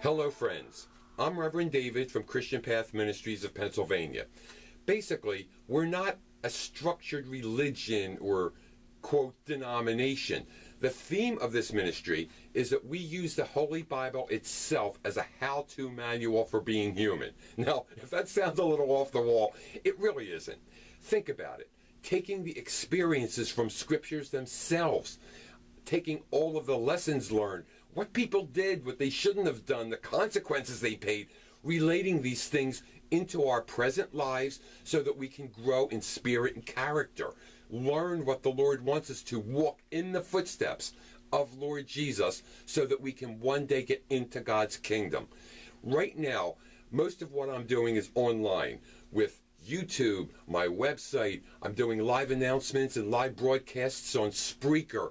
Hello friends, I'm Reverend David from Christian Path Ministries of Pennsylvania. Basically, we're not a structured religion or, quote, denomination. The theme of this ministry is that we use the Holy Bible itself as a how-to manual for being human. Now, if that sounds a little off the wall, it really isn't. Think about it. Taking the experiences from scriptures themselves, taking all of the lessons learned, what people did, what they shouldn't have done, the consequences they paid, relating these things into our present lives so that we can grow in spirit and character. Learn what the Lord wants us to, walk in the footsteps of Lord Jesus so that we can one day get into God's kingdom. Right now, most of what I'm doing is online with YouTube, my website. I'm doing live announcements and live broadcasts on Spreaker.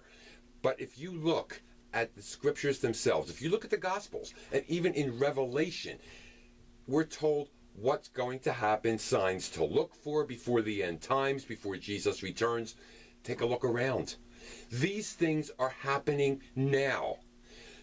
But if you look at the scriptures themselves, if you look at the Gospels, and even in Revelation, we're told what's going to happen, signs to look for before the end times, before Jesus returns. Take a look around. These things are happening now.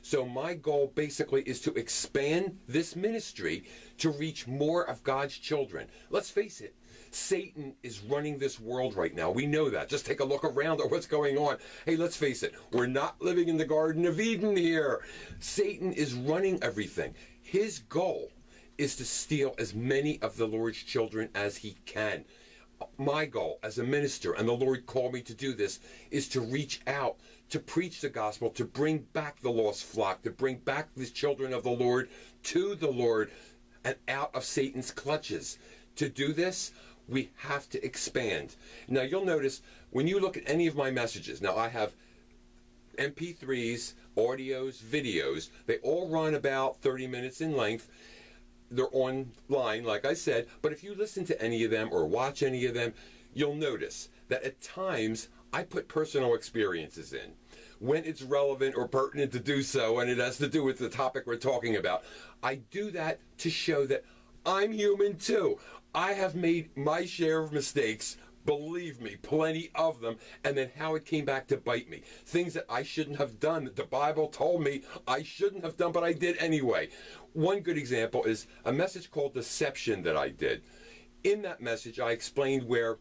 So my goal basically is to expand this ministry to reach more of God's children. Let's face it, Satan is running this world right now. We know that. Just take a look around at what's going on. Hey, let's face it, we're not living in the Garden of Eden here. Satan is running everything. His goal is to steal as many of the Lord's children as he can. My goal as a minister, and the Lord called me to do this, is to reach out, to preach the gospel, to bring back the lost flock, to bring back the children of the Lord to the Lord and out of Satan's clutches. To do this, we have to expand. Now you'll notice when you look at any of my messages, now I have MP3s, audios, videos, they all run about 30 minutes in length. They're online, like I said, but if you listen to any of them or watch any of them, you'll notice that at times I put personal experiences in when it's relevant or pertinent to do so, and it has to do with the topic we're talking about. I do that to show that I'm human too. I have made my share of mistakes. Believe me, plenty of them, and then how it came back to bite me. Things that I shouldn't have done, that the Bible told me I shouldn't have done, but I did anyway. One good example is a message called Deception that I did. In that message, I explained where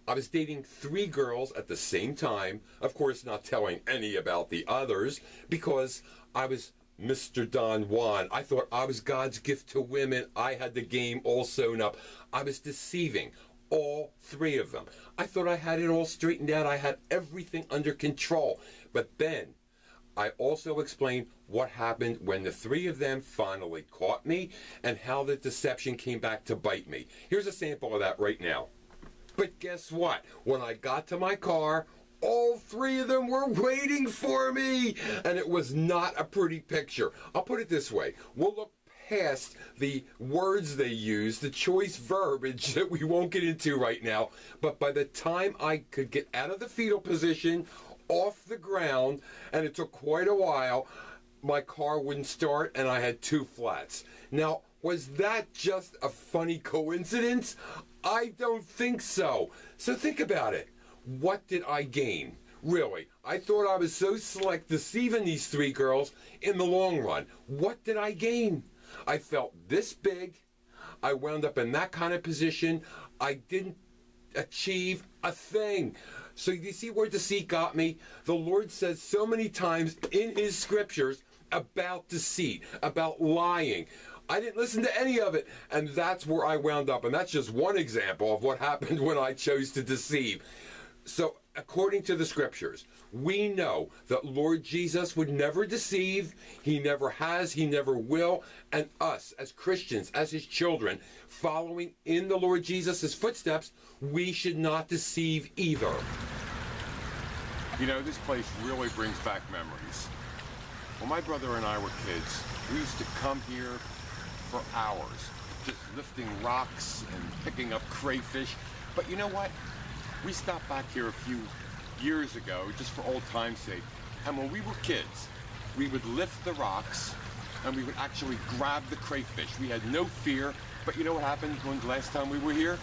I was dating 3 girls at the same time, of course not telling any about the others, because I was Mr. Don Juan. I thought I was God's gift to women. I had the game all sewn up. I was deceiving all 3 of them. I thought I had it all straightened out. I had everything under control. But then I also explained what happened when the 3 of them finally caught me and how the deception came back to bite me. Here's a sample of that right now. But guess what? When I got to my car, all 3 of them were waiting for me, and it was not a pretty picture. I'll put it this way. We'll look past the words they use, the choice verbiage that we won't get into right now, but by the time I could get out of the fetal position, off the ground, and it took quite a while, my car wouldn't start and I had 2 flats. Now, was that just a funny coincidence? I don't think so. So think about it. What did I gain? Really, I thought I was so slick deceiving these 3 girls. In the long run, what did I gain? I felt this big. I wound up in that kind of position. I didn't achieve a thing. So you see where deceit got me? The Lord says so many times in his scriptures about deceit, about lying. I didn't listen to any of it, and that's where I wound up. And that's just one example of what happened when I chose to deceive. So according to the scriptures, we know that Lord Jesus would never deceive. He never has. He never will. And us, as Christians, as his children, following in the Lord Jesus' footsteps, we should not deceive either. You know, this place really brings back memories. When my brother and I were kids, we used to come here for hours, just lifting rocks and picking up crayfish. But you know what? We stopped back here a few years ago, just for old time's sake, and when we were kids, we would lift the rocks and we would actually grab the crayfish. We had no fear, but you know what happened when the last time we were here?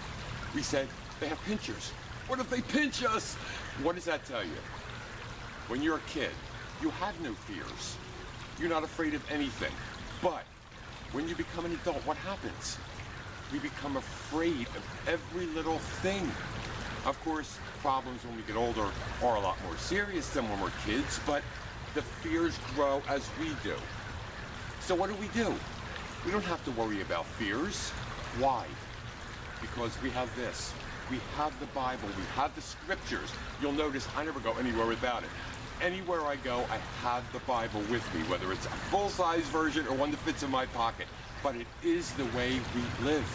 We said, they have pinchers. What if they pinch us? What does that tell you? When you're a kid, you have no fears. You're not afraid of anything. But when you become an adult, what happens? We become afraid of every little thing. Of course, problems when we get older are a lot more serious than when we're kids, but the fears grow as we do. So what do? We don't have to worry about fears. Why? Because we have this. We have the Bible. We have the scriptures. You'll notice I never go anywhere without it. Anywhere I go, I have the Bible with me, whether it's a full-size version or one that fits in my pocket. But it is the way we live.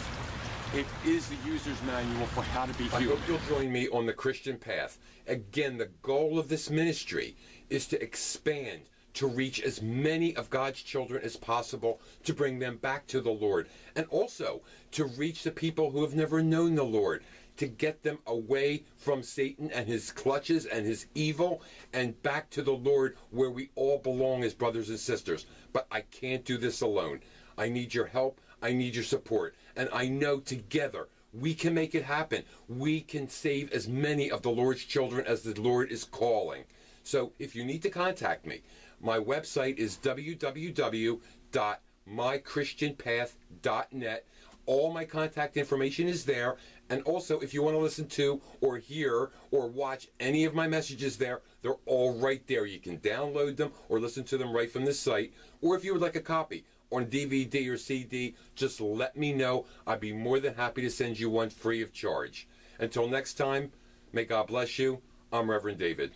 It is the user's manual for how to be human. I hope you'll join me on the Christian path. Again, the goal of this ministry is to expand, to reach as many of God's children as possible, to bring them back to the Lord, and also to reach the people who have never known the Lord, to get them away from Satan and his clutches and his evil and back to the Lord, where we all belong as brothers and sisters. But I can't do this alone. I need your help. I need your support. And I know together we can make it happen. We can save as many of the Lord's children as the Lord is calling. So if you need to contact me, my website is www.mychristianpath.net. All my contact information is there. And also, if you want to listen to or hear or watch any of my messages there, they're all right there. You can download them or listen to them right from the site. Or if you would like a copy on DVD or CD, just let me know. I'd be more than happy to send you one free of charge. Until next time, may God bless you. I'm Reverend David.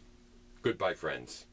Goodbye, friends.